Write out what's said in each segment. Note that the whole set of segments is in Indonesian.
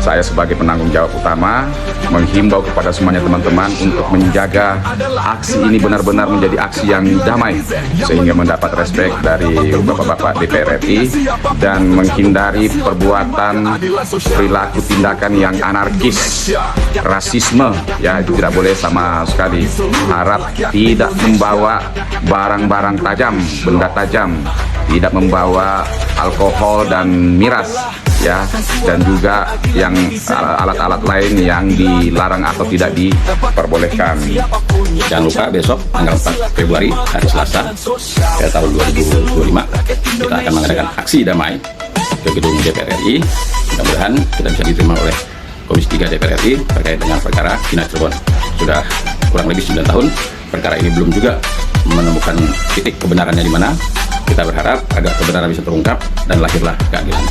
saya sebagai penanggung jawab utama menghimbau kepada semuanya teman-teman untuk menjaga aksi ini benar-benar menjadi aksi yang damai sehingga mendapat respek dari bapak-bapak DPR RI dan menghindari perbuatan perilaku tindakan yang anarkis, rasisme, ya itu tidak boleh sama sekali. Harap tidak membawa barang-barang tajam, benda tajam, tidak membawa alkohol dan miras, ya, dan juga yang alat-alat lain yang dilarang atau tidak diperbolehkan. Jangan lupa besok tanggal 4 Februari hari Selasa tahun 2025 kita akan mengadakan aksi damai ke gedung DPR RI. Mudah-mudahan kita bisa diterima oleh Komisi 3 DPR RI terkait dengan perkara Cina Cirebon. Sudah kurang lebih 9 tahun perkara ini belum juga menemukan titik kebenarannya di mana. Kita berharap agar kebenaran bisa terungkap dan lahirlah keadilan.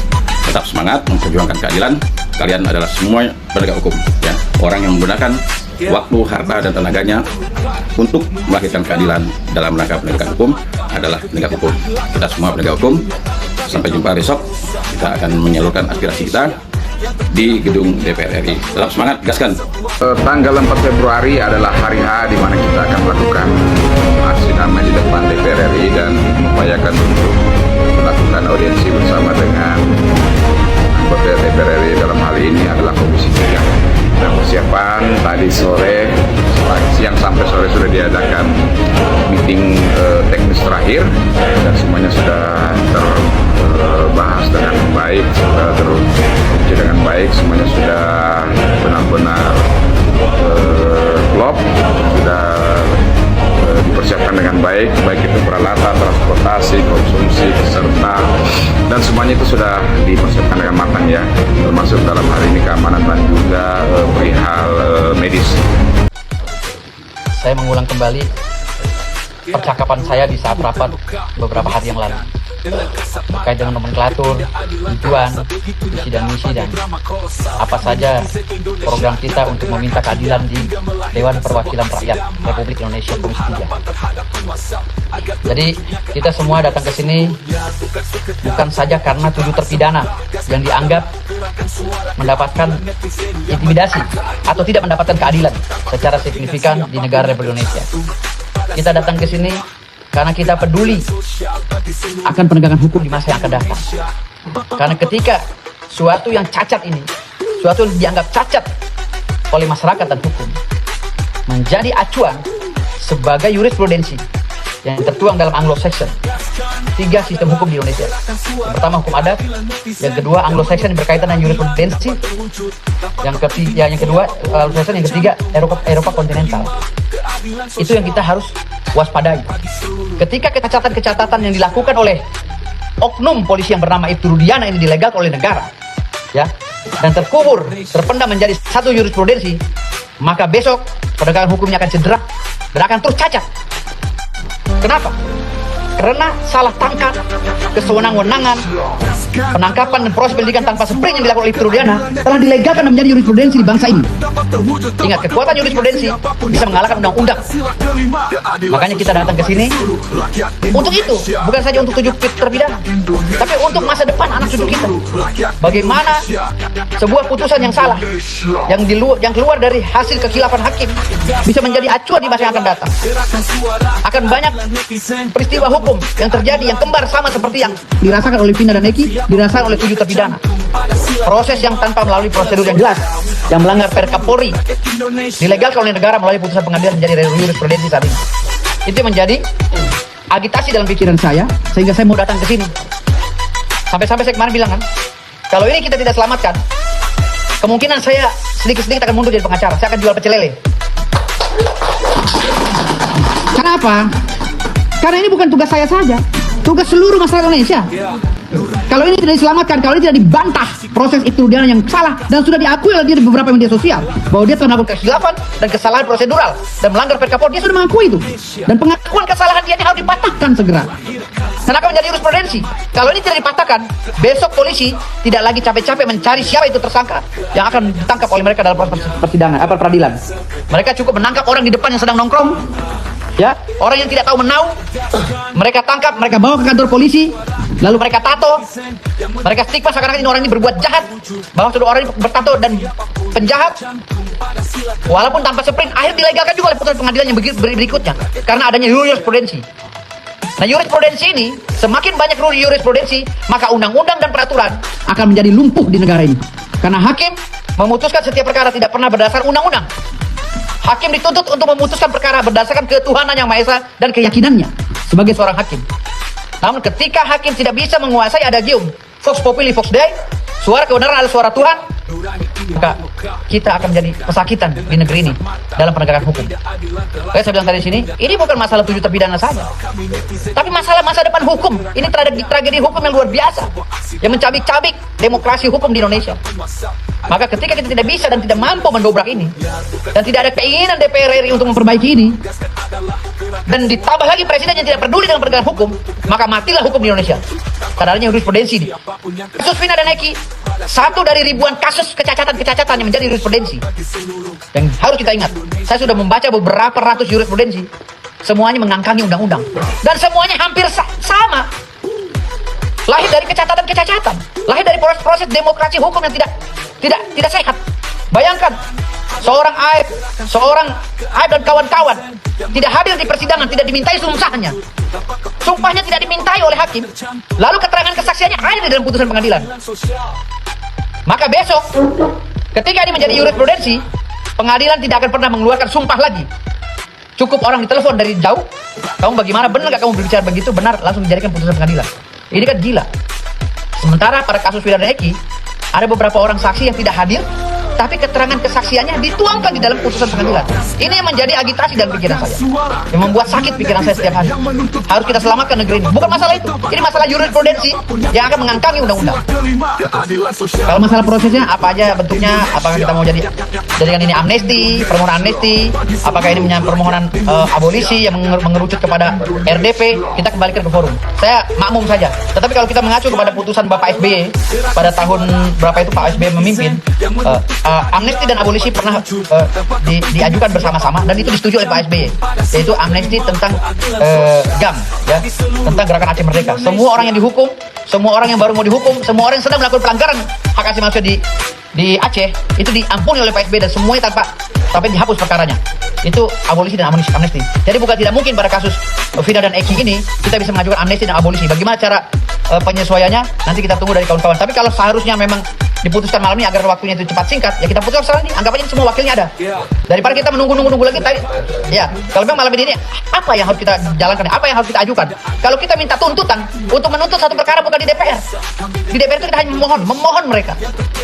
Tetap semangat memperjuangkan keadilan. Kalian adalah semua penegak hukum, ya. Orang yang menggunakan waktu, harta, dan tenaganya untuk melahirkan keadilan dalam rangka penegakan hukum adalah penegak hukum. Kita semua penegak hukum. Sampai jumpa besok. Kita akan menyalurkan aspirasi kita di gedung DPR RI. Tetap semangat, gaskan. Tanggal 4 Februari adalah hari H di mana kita akan melakukan aksi damai di depan DPR RI dan mengupayakan untuk melakukan audiensi bersama dengan anggota DPR RI. Dalam hal ini adalah Komisi 3. Dan persiapan tadi sore, siang sampai sore sudah diadakan meeting teknis terakhir dan semuanya sudah terbahas dengan baik, sudah teruji dengan baik, semuanya sudah benar-benar klop, sudah dipersiapkan dengan baik, baik itu peralatan, transportasi, konsumsi, peserta, dan semuanya itu sudah dipersiapkan dengan matang, ya, termasuk dalam hal ini keamanan dan juga perihal medis. Saya mengulang kembali percakapan saya di saat rapat beberapa hari yang lalu terkait dengan nomenklatur, tujuan, visi dan misi, dan apa saja program kita untuk meminta keadilan di Dewan Perwakilan Rakyat Republik Indonesia Komisi 3. Jadi kita semua datang ke sini bukan saja karena 7 terpidana yang dianggap mendapatkan intimidasi atau tidak mendapatkan keadilan secara signifikan di negara Republik Indonesia. Kita datang ke sini karena kita peduli akan penegakan hukum di masa yang akan datang. Karena ketika suatu yang cacat ini, suatu yang dianggap cacat oleh masyarakat dan hukum, menjadi acuan sebagai jurisprudensi yang tertuang dalam Anglo-Saxon, 3 sistem hukum di Indonesia. Yang pertama hukum adat, yang kedua Anglo-Saxon yang berkaitan dengan jurisprudensi, yang kedua Anglo-Saxon, yang ketiga Eropa kontinental. Itu yang kita harus waspadai. Ketika kecacatan-kecacatan yang dilakukan oleh oknum polisi yang bernama Ibtu Rudiana ini dilegalkan oleh negara, ya, dan terpendam menjadi satu jurisprudensi, maka besok penegakan hukumnya akan cedera dan akan terus cacat. Kenapa? Karena salah tangkap, kesewenang-wenangan, penangkapan dan proses penyidikan tanpa sprint yang dilakukan oleh Ibtu Rudiana telah dilegalkan dan menjadi jurisprudensi di bangsa ini. Ingat, kekuatan jurisprudensi bisa mengalahkan undang-undang. Makanya kita datang ke sini untuk itu, bukan saja untuk 7 terpidana, tapi untuk masa depan anak cucu kita. Bagaimana sebuah putusan yang salah, yang keluar dari hasil kekhilafan hakim, bisa menjadi acuan di masa yang akan datang. Akan banyak peristiwa hukum yang terjadi yang kembar sama seperti yang dirasakan oleh Vina dan Eki, dirasakan oleh 7 terpidana. Proses yang tanpa melalui prosedur yang jelas, yang melanggar Perkapolri, dilegalkan oleh negara melalui putusan pengadilan menjadi jurisprudensi saat ini. Itu menjadi agitasi dalam pikiran saya, sehingga saya mau datang ke sini. Sampai-sampai saya kemarin bilang kan, kalau ini kita tidak selamatkan, kemungkinan saya sedikit-sedikit akan mundur jadi pengacara. Saya akan jual pecel lele. Kenapa? Karena ini bukan tugas saya saja, tugas seluruh masyarakat Indonesia. Kalau ini tidak diselamatkan, kalau ini tidak dibantah proses itu dia yang salah dan sudah diakui oleh dia di beberapa media sosial bahwa dia telah melakukan kekhilafan dan kesalahan prosedural dan melanggar Perkapolri, dia sudah mengakui itu. Dan pengakuan kesalahan dia ini harus dipatahkan segera. Dan akan menjadi jurisprudensi. Kalau ini tidak dipatahkan, besok polisi tidak lagi capek-capek mencari siapa itu tersangka yang akan ditangkap oleh mereka dalam proses persidangan, peradilan. Mereka cukup menangkap orang di depan yang sedang nongkrong, Ya, orang yang tidak tahu menau, mereka tangkap, mereka bawa ke kantor polisi, lalu mereka tato, mereka stigma seakan-akan ini orang ini berbuat jahat, bahwa sudah orang ini bertato dan penjahat, walaupun tanpa sprint, akhirnya dilegalkan juga oleh putusan pengadilan yang berikutnya, karena adanya jurisprudensi. Nah, jurisprudensi ini, semakin banyak jurisprudensi, maka undang-undang dan peraturan akan menjadi lumpuh di negara ini. Karena hakim memutuskan setiap perkara tidak pernah berdasar undang-undang. Hakim dituntut untuk memutuskan perkara berdasarkan ketuhanan yang Maha Esa dan keyakinannya sebagai seorang hakim. Namun ketika hakim tidak bisa menguasai adagium Vox Populi Vox Dei, suara kebenaran adalah suara Tuhan, maka kita akan menjadi pesakitan di negeri ini dalam penegakan hukum. Kayak saya bilang tadi di sini, ini bukan masalah 7 terpidana saja, tapi masalah masa depan hukum. Ini tragedi hukum yang luar biasa, yang mencabik-cabik demokrasi hukum di Indonesia. Maka ketika kita tidak bisa dan tidak mampu mendobrak ini, dan tidak ada keinginan DPR RI untuk memperbaiki ini, dan ditambah lagi presiden yang tidak peduli dengan penegakan hukum, maka matilah hukum di Indonesia. Karena adanya jurisprudensi ini. Kasus Vina dan Eki, satu dari ribuan kasus kecacatan yang menjadi jurisprudensi. Dan harus kita ingat, saya sudah membaca beberapa ratus jurisprudensi, semuanya mengangkangi undang-undang, dan semuanya hampir sama. Lahir dari kecacatan, lahir dari proses demokrasi hukum yang tidak sehat. Bayangkan, seorang Aib dan kawan-kawan tidak hadir di persidangan, tidak dimintai sumpahnya. Sumpahnya tidak dimintai oleh hakim. Lalu keterangan kesaksiannya ada di dalam putusan pengadilan. Maka besok, ketika ini menjadi jurisprudensi, pengadilan tidak akan pernah mengeluarkan sumpah lagi. Cukup orang ditelepon dari jauh, kamu bagaimana, benar gak kamu berbicara begitu? Benar, langsung dijadikan putusan pengadilan. Ini kan gila. Sementara pada kasus Vina dan Eki, ada beberapa orang saksi yang tidak hadir, tapi keterangan kesaksiannya dituangkan di dalam putusan pengadilan. Ini yang menjadi agitasi dan pikiran saya, yang membuat sakit pikiran saya setiap hari. Harus kita selamatkan negeri ini. Bukan masalah itu, ini masalah jurisprudensi yang akan mengangkangi undang-undang. Kalau masalah prosesnya apa aja bentuknya, apakah kita mau jadikan ini amnesti, permohonan amnesti, apakah ini permohonan abolisi yang mengerucut kepada RDP, kita kembalikan ke forum. Saya makmum saja. Tetapi kalau kita mengacu kepada putusan Bapak SBY pada tahun berapa itu Pak SBY memimpin, amnesti dan abolisi pernah diajukan bersama-sama dan itu disetujui oleh Pak SBY, yaitu amnesti tentang GAM, ya, tentang Gerakan Aceh Merdeka. Semua orang yang dihukum, semua orang yang baru mau dihukum, semua orang yang sedang melakukan pelanggaran hak asasi manusia di Aceh itu diampuni oleh Pak SBY dan semuanya sampai dihapus perkaranya. Itu abolisi dan amnesti. Jadi bukan tidak mungkin pada kasus Vina dan Eki ini kita bisa mengajukan amnesti dan abolisi. Bagaimana cara penyesuaiannya? Nanti kita tunggu dari kawan-kawan. Tapi kalau seharusnya memang diputuskan malam ini agar waktunya itu cepat singkat, ya kita putuskan sekarang ini. Anggap aja semua wakilnya ada. Daripada kita menunggu lagi tadi. Ya, kalau memang malam ini apa yang harus kita jalankan? Apa yang harus kita ajukan? Kalau kita minta tuntutan untuk menuntut satu perkara bukan di DPR. Di DPR itu kita hanya memohon mereka.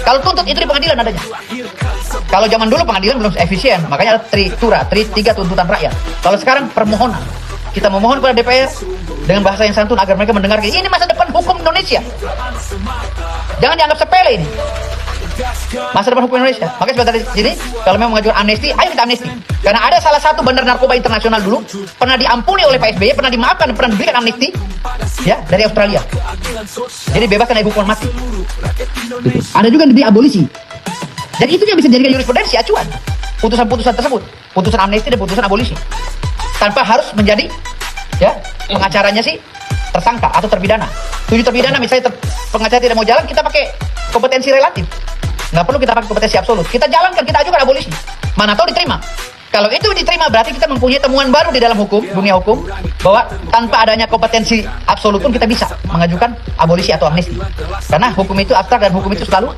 Kalau tuntut itu di pengadilan adanya. Kalau zaman dulu pengadilan belum efisien, makanya ada tiga tuntutan rakyat. Kalau sekarang permohonan. Kita memohon kepada DPR dengan bahasa yang santun agar mereka mendengar ini masa depan hukum Indonesia. Jangan dianggap sepele ini. Masa depan hukum Indonesia. Makanya sebentar di sini, kalau memang mengajukan amnesti, ayo kita amnesti. Karena ada salah satu bandar narkoba internasional dulu pernah diampuni oleh Pak SBY, pernah dimaafkan, pernah diberikan amnesti, ya, dari Australia. Jadi bebaskan dari hukuman mati. Ada juga yang diberi abolisi. Jadi itu yang bisa dijadikan jurisprudensi acuan. Putusan-putusan tersebut, putusan amnesti dan putusan abolisi. Tanpa harus menjadi, ya, pengacaranya sih tersangka atau terpidana. 7 terpidana misalnya pengacara tidak mau jalan, kita pakai kompetensi relatif. Nggak perlu kita pakai kompetensi absolut. Kita jalankan, kita ajukan abolisi. Mana tahu diterima. Kalau itu diterima berarti kita mempunyai temuan baru di dalam hukum, dunia hukum, bahwa tanpa adanya kompetensi absolut pun kita bisa mengajukan abolisi atau amnesti. Karena hukum itu abstrak dan hukum itu selalu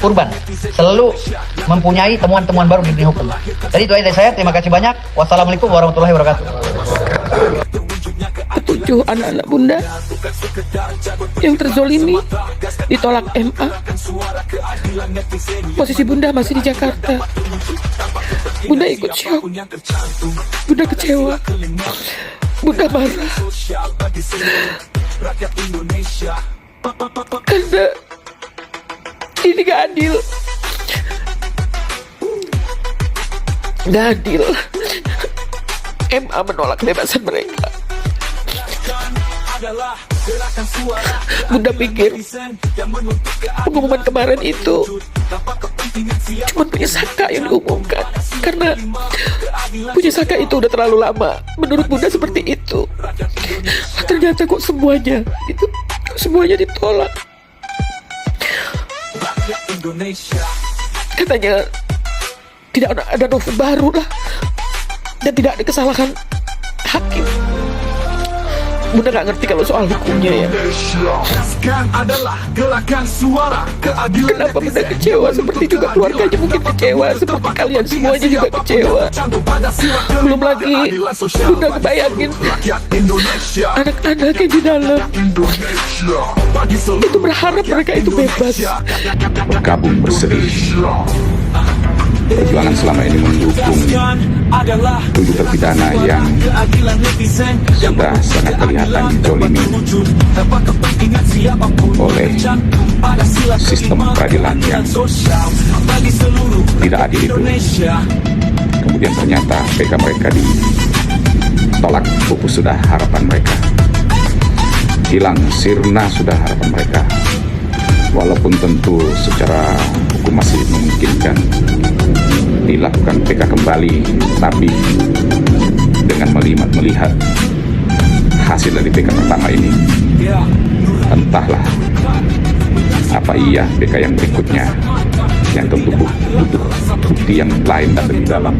urban, selalu mempunyai temuan-temuan baru di dunia hukum. Jadi itu aja dari saya. Terima kasih banyak. Wassalamualaikum warahmatullahi wabarakatuh. Ketujuh anak-anak bunda yang terzolimi ditolak MA. Posisi bunda masih di Jakarta. Bunda ikut syok, bunda kecewa, bunda marah karena ini gak adil. Gak adil. MA menolak kebebasan mereka. Bunda pikir pengumuman kemarin itu cuma punya Saka yang diumumkan. Karena punya Saka itu udah terlalu lama. Menurut Bunda seperti itu. Ternyata kok semuanya ditolak. Katanya tidak ada novum baru lah, dan tidak ada kesalahan hakim. Bunda nggak ngerti kalau soal hukumnya ya. Kenapa Bunda kecewa seperti juga keluarganya mungkin kecewa, seperti kalian semuanya juga kecewa. Belum lagi Bunda kebayangin anak-anak yang di dalam itu berharap mereka itu bebas. Bergabung bersedih. Perjuangan selama ini mendukung 7 terpidana yang sudah sangat kelihatan dizolimi oleh sistem peradilan yang tidak adil itu. Kemudian ternyata PK mereka ditolak, pupus sudah harapan mereka, hilang sirna sudah harapan mereka. Walaupun tentu secara hukum masih memungkinkan dilakukan PK kembali, tapi dengan melihat hasil dari PK pertama ini, entahlah apa iya PK yang berikutnya yang tentu butuh bukti yang lain dan lebih dalam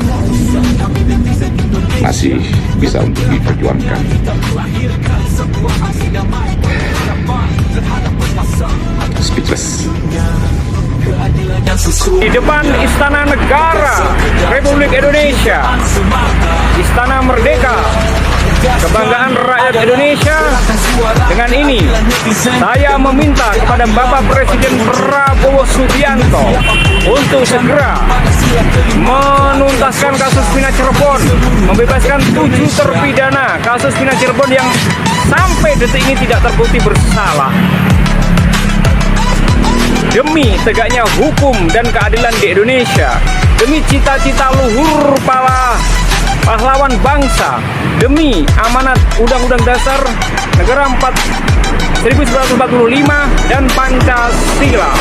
masih bisa untuk diperjuangkan. Speechless. Di depan Istana Negara Republik Indonesia, Istana Merdeka, kebanggaan rakyat Indonesia. Dengan ini saya meminta kepada Bapak Presiden Prabowo Subianto untuk segera menuntaskan kasus Vina Cirebon, membebaskan 7 terpidana kasus Vina Cirebon yang sampai detik ini tidak terbukti bersalah. Demi tegaknya hukum dan keadilan di Indonesia, demi cita-cita luhur para pahlawan bangsa, demi amanat Undang-Undang Dasar Negara 1945 dan Pancasila.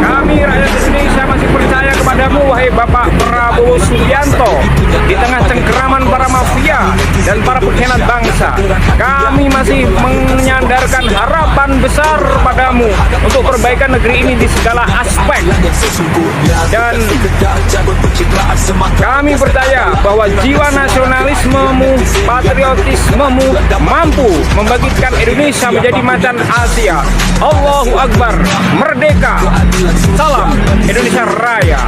Kami rakyat Indonesia masih percaya kepadamu, wahai Bapak Prabowo Subianto. Di tengah cengkeraman para mafia dan para pengkhianat bangsa, kami masih menyandarkan harapan besar padamu untuk perbaikan negeri ini di segala aspek. Dan kami percaya bahwa jiwa nasionalismemu, patriotismemu mampu membangkitkan Indonesia menjadi macan Asia. Allahu Akbar, merdeka, salam Indonesia Raya.